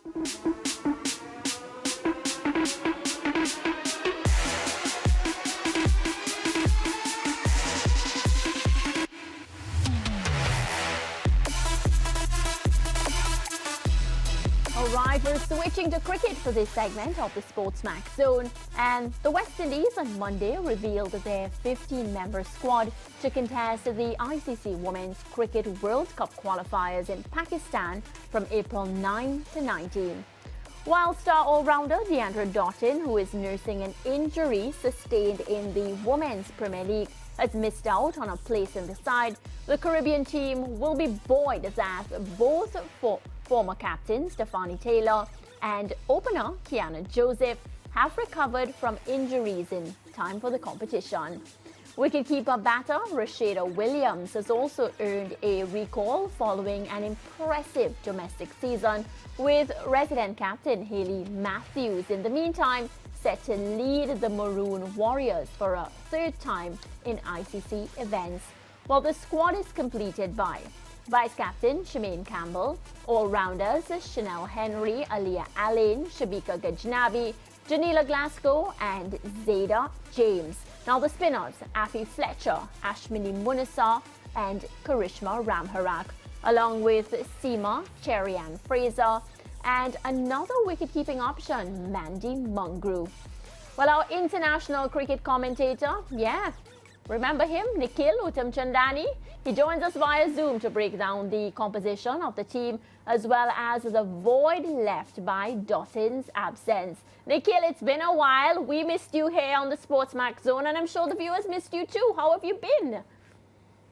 Alright, we're switching to cricket for this segment of the SportsMax zone. And the West Indies on Monday revealed their 15-member squad to contest the ICC Women's Cricket World Cup qualifiers in Pakistan from April 9 to 19. While star all-rounder Deandra Doughton, who is nursing an injury sustained in the Women's Premier League, has missed out on a place in the side, the Caribbean team will be buoyed as both former captain Stephanie Taylor and opener Kiana Joseph have recovered from injuries in time for the competition. Wicketkeeper batter Rashada Williams has also earned a recall following an impressive domestic season, with resident captain Hayley Matthews in the meantime set to lead the Maroon Warriors for a third time in ICC events. While the squad is completed by Vice-Captain Shemaine Campbell, all-rounders Chanel Henry, Aliyah Alain, Shabika Gajnabi, Janila Glasgow and Zayda James. Now the spinners, Afi Fletcher, Ashmini Munisa and Karishma Ramharak, along with Seema Cherry-Ann Fraser and another wicket-keeping option, Mandy Mungru. Well, our international cricket commentator, remember him, Nikhil Uttamchandani? He joins us via Zoom to break down the composition of the team as well as the void left by Doughton's absence. Nikhil, it's been a while. We missed you here on the SportsMax zone, and I'm sure the viewers missed you too. How have you been?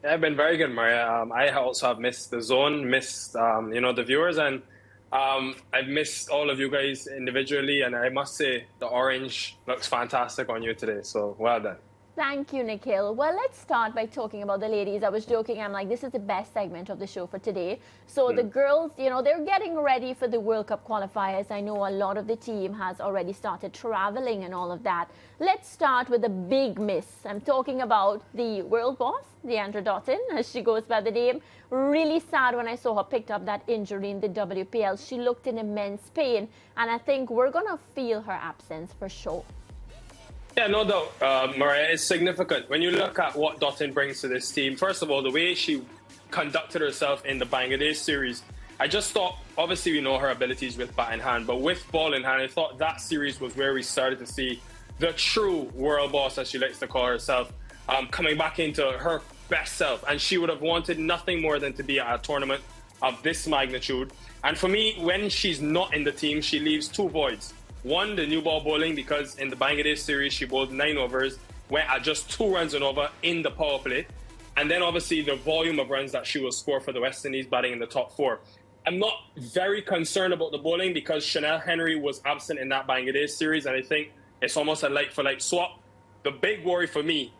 Yeah, I've been very good, Maria. I also have missed the zone, missed the viewers, and I've missed all of you guys individually. And I must say, the orange looks fantastic on you today. So well done. Thank you, Nikhil. Well, let's start by talking about the ladies. I was joking. I'm like, this is the best segment of the show for today. So the girls, they're getting ready for the World Cup qualifiers. I know a lot of the team has already started traveling and all of that. Let's start with the big miss. I'm talking about the world boss, Deandra Doughton, as she goes by the name. Really sad when I saw her picked up that injury in the WPL. She looked in immense pain, and I think we're going to feel her absence for sure. Yeah, no doubt, Maria, it's significant. When you look at what Doughton brings to this team, first of all, the way she conducted herself in the Bangladesh series, I just thought, obviously we know her abilities with bat in hand, but with ball in hand, I thought that series was where we started to see the true world boss, as she likes to call herself, coming back into her best self. And she would have wanted nothing more than to be at a tournament of this magnitude. And for me, when she's not in the team, she leaves two voids. One, the new ball bowling, because in the Bangladesh series, she bowled 9 overs, went at just 2 runs and over in the power play. And then obviously the volume of runs that she will score for the West Indies batting in the top 4. I'm not very concerned about the bowling because Chanel Henry was absent in that Bangladesh series, and I think it's almost a like-for-like swap. The big worry for me,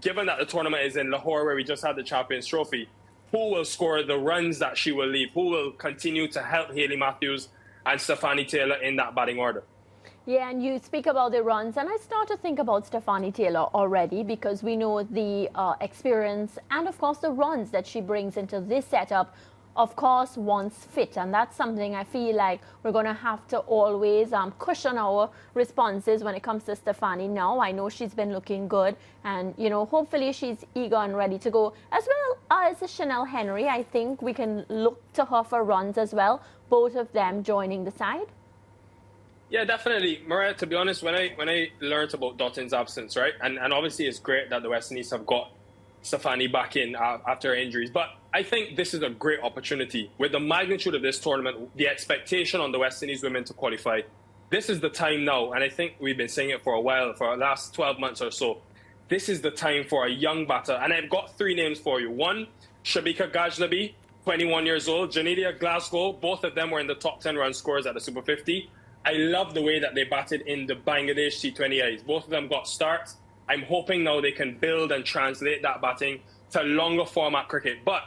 given that the tournament is in Lahore where we just had the Champions Trophy, who will score the runs that she will leave? Who will continue to help Hayley Matthews and Stephanie Taylor in that batting order? Yeah, and you speak about the runs, and I start to think about Stephanie Taylor already because we know the experience and, of course, the runs that she brings into this setup, of course, once fit. And that's something I feel like we're going to have to always cushion our responses when it comes to Stephanie now. I know she's been looking good, and, hopefully she's eager and ready to go. As well as Chanel Henry, I think we can look to her for runs as well, both of them joining the side. Yeah, definitely. Maria, to be honest, when I learned about Doughton's absence, right, and obviously it's great that the West Indies have got Stephanie back in after her injuries, but I think this is a great opportunity. With the magnitude of this tournament, the expectation on the West Indies women to qualify, this is the time now, and I think we've been saying it for a while, for the last 12 months or so. This is the time for a young batter, and I've got 3 names for you. One, Shabika Gajnabi, 21 years old, Janidia Glasgow, both of them were in the top 10 run scorers at the Super 50. I love the way that they batted in the Bangladesh T20Is. Both of them got starts. I'm hoping now they can build and translate that batting to longer format cricket. But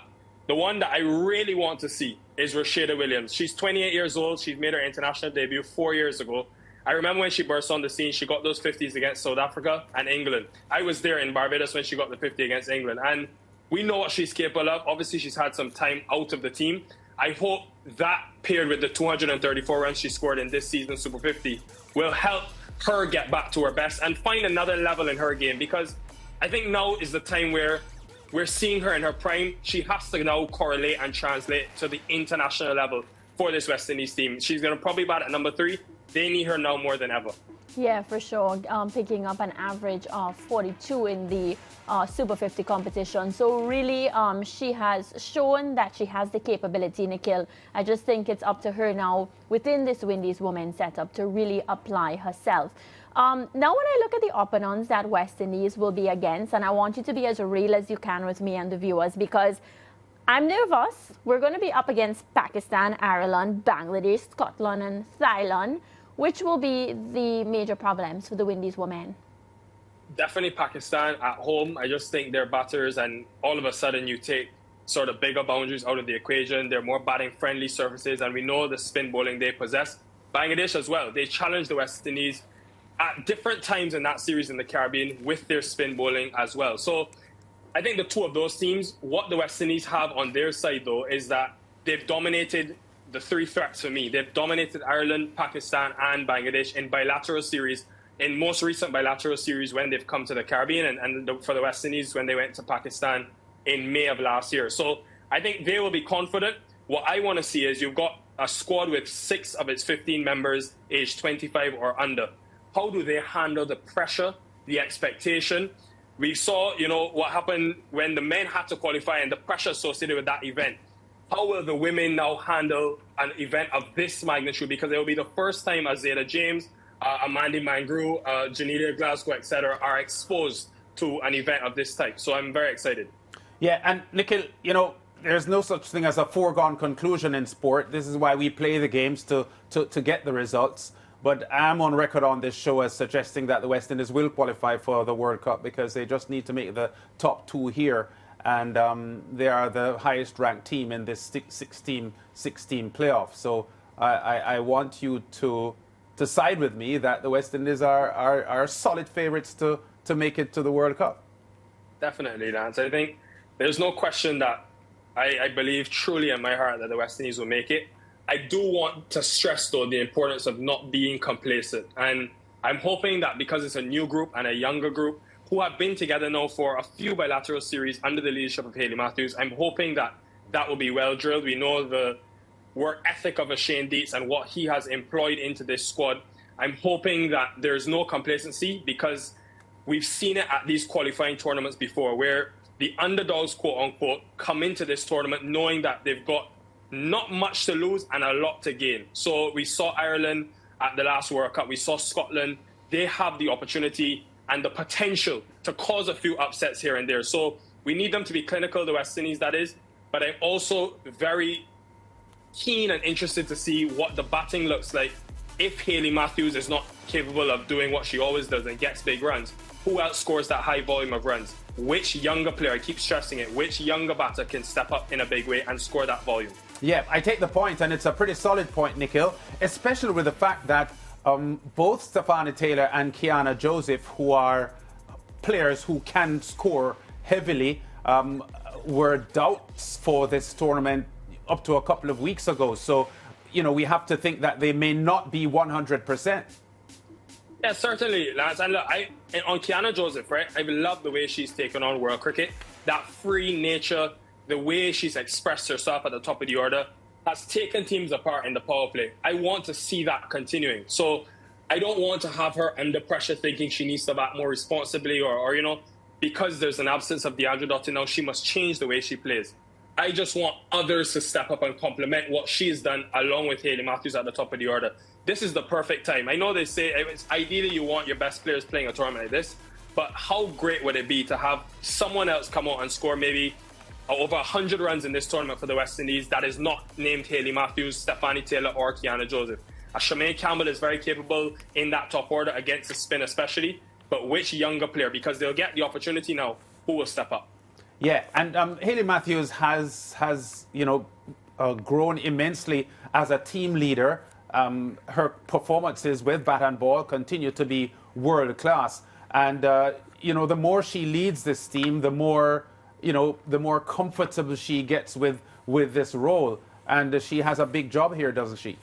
the one that I really want to see is Rashada Williams. She's 28 years old. She's made her international debut 4 years ago. I remember when she burst on the scene, she got those 50s against South Africa and England. I was there in Barbados when she got the 50 against England. And we know what she's capable of. Obviously, she's had some time out of the team. I hope that paired with the 234 runs she scored in this season Super 50 will help her get back to her best and find another level in her game, because I think now is the time where we're seeing her in her prime. She has to now correlate and translate to the international level for this West Indies team. She's going to probably bat at number 3. They need her now more than ever. Yeah, for sure. Picking up an average of 42 in the Super 50 competition. So really, she has shown that she has the capability, Nikhil. I just think it's up to her now within this Windies women's setup to really apply herself. Now, when I look at the opponents that West Indies will be against, and I want you to be as real as you can with me and the viewers, because I'm nervous. We're going to be up against Pakistan, Ireland, Bangladesh, Scotland, and Thailand. Which will be the major problems for the Windies women? Definitely Pakistan at home. I just think they're batters, and all of a sudden you take sort of bigger boundaries out of the equation. They're more batting-friendly surfaces, and we know the spin bowling they possess. Bangladesh as well. They challenged the West Indies at different times in that series in the Caribbean with their spin bowling as well. So I think the two of those teams, what the West Indies have on their side, though, is that they've dominated the 3 threats for me. They've dominated Ireland, Pakistan, and Bangladesh in bilateral series, in most recent bilateral series when they've come to the Caribbean, and for the West Indies when they went to Pakistan in May of last year. So I think they will be confident. What I want to see is you've got a squad with 6 of its 15 members aged 25 or under. How do they handle the pressure, the expectation? We saw, what happened when the men had to qualify and the pressure associated with that event. How will the women now handle an event of this magnitude? Because it will be the first time Azeda James, Amanda Mangru, Janita Glasgow, etc., are exposed to an event of this type. So I'm very excited. Yeah, and Nikhil, there's no such thing as a foregone conclusion in sport. This is why we play the games to get the results. But I'm on record on this show as suggesting that the West Indies will qualify for the World Cup because they just need to make the top 2 here. And they are the highest-ranked team in this 16 playoff. So I want you to side with me that the West Indies are solid favourites to make it to the World Cup. Definitely, Lance. I think there's no question that I believe truly in my heart that the West Indies will make it. I do want to stress, though, the importance of not being complacent. And I'm hoping that because it's a new group and a younger group, who have been together now for a few bilateral series under the leadership of Hayley Matthews, I'm hoping that that will be well drilled. We know the work ethic of a Shane Dietz and what he has employed into this squad. I'm hoping that there's no complacency, because we've seen it at these qualifying tournaments before, where the underdogs, quote unquote, come into this tournament knowing that they've got not much to lose and a lot to gain. So we saw Ireland at the last World Cup. We saw Scotland. They have the opportunity and the potential to cause a few upsets here and there. So we need them to be clinical, the West Indies, that is. But I'm also very keen and interested to see what the batting looks like if Hayley Matthews is not capable of doing what she always does and gets big runs. Who else scores that high volume of runs? Which younger player, I keep stressing it, which younger batter can step up in a big way and score that volume? Yeah, I take the point, and it's a pretty solid point, Nikhil, especially with the fact that both Stefani Taylor and Kiana Joseph, who are players who can score heavily, were doubts for this tournament up to a couple of weeks ago. So, we have to think that they may not be 100%. Yeah, certainly, Lance. And look, on Kiana Joseph, right, I love the way she's taken on world cricket. That free nature, the way she's expressed herself at the top of the order, has taken teams apart in the power play. I want to see that continuing. So I don't want to have her under pressure thinking she needs to bat more responsibly or because there's an absence of DeAndre Dottin now, she must change the way she plays. I just want others to step up and complement what she's done along with Hayley Matthews at the top of the order. This is the perfect time. I know they say ideally you want your best players playing a tournament like this, but how great would it be to have someone else come out and score maybe over 100 runs in this tournament for the West Indies that is not named Hayley Matthews, Stefani Taylor, or Kiana Joseph. Shemaine Campbell is very capable in that top order against the spin especially, but which younger player, because they'll get the opportunity now, who will step up? Yeah, and Hayley Matthews has grown immensely as a team leader. Her performances with bat and ball continue to be world class, and the more she leads this team, the more comfortable she gets with this role. and she has a big job here, doesn't she?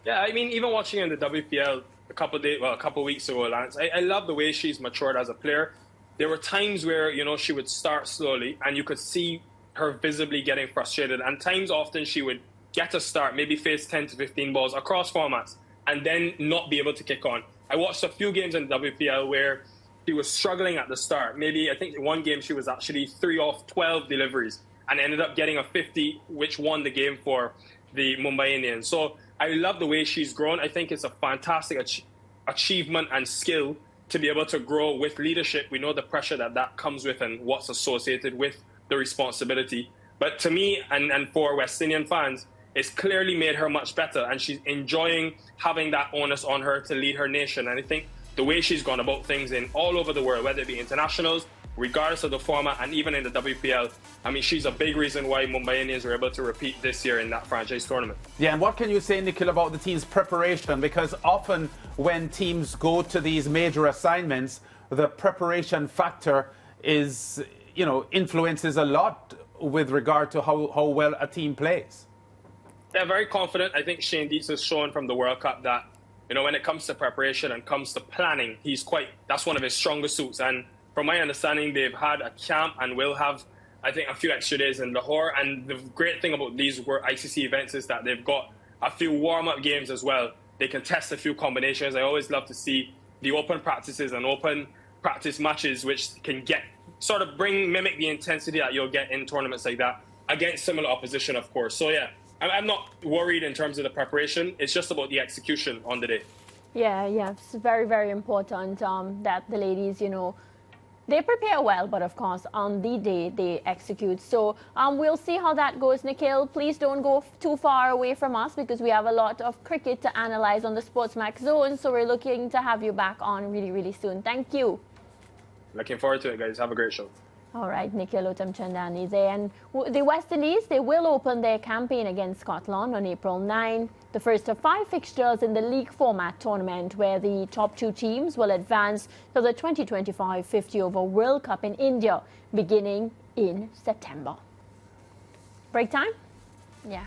Yeah, I mean, even watching in the WPL a couple weeks ago, Lance, I love the way she's matured as a player. There were times where, you know, she would start slowly and you could see her visibly getting frustrated. And times often she would get a start, maybe face 10 to 15 balls across formats and then not be able to kick on. I watched a few games in the WPL where she was struggling at the start. Maybe, I think in one game she was actually 3 off 12 deliveries and ended up getting a 50, which won the game for the Mumbai Indians. So I love the way she's grown. I think it's a fantastic achievement and skill to be able to grow with leadership. We know the pressure that comes with and what's associated with the responsibility. But to me and for West Indian fans, it's clearly made her much better, and she's enjoying having that onus on her to lead her nation. And I think the way she's gone about things in all over the world, whether it be internationals, regardless of the format, and even in the WPL, I mean, she's a big reason why Mumbai Indians were able to repeat this year in that franchise tournament. Yeah, and what can you say, Nikhil, about the team's preparation? Because often when teams go to these major assignments, the preparation factor is, you know, influences a lot with regard to how well a team plays. They're very confident. I think Shane Dietz has shown from the World Cup that, you know, when it comes to preparation and comes to planning, that's one of his strongest suits. And from my understanding, they've had a camp and will have, I think, a few extra days in Lahore. And the great thing about these ICC events is that they've got a few warm-up games as well. They can test a few combinations. I always love to see the open practices and open practice matches, which can mimic the intensity that you'll get in tournaments like that against similar opposition, of course. So, yeah, I'm not worried in terms of the preparation. It's just about the execution on the day. Yeah, it's very, very important that the ladies, you know, they prepare well, but of course, on the day they execute. So we'll see how that goes, Nikhil. Please don't go too far away from us because we have a lot of cricket to analyze on the SportsMax zone. So we're looking to have you back on really, really soon. Thank you. Looking forward to it, guys. Have a great show. All right, Nikhil Uttamchandani there. And the West Indies, they will open their campaign against Scotland on April 9, the first of 5 fixtures in the league format tournament, where the top 2 teams will advance to the 2025 50-over World Cup in India, beginning in September. Break time? Yeah.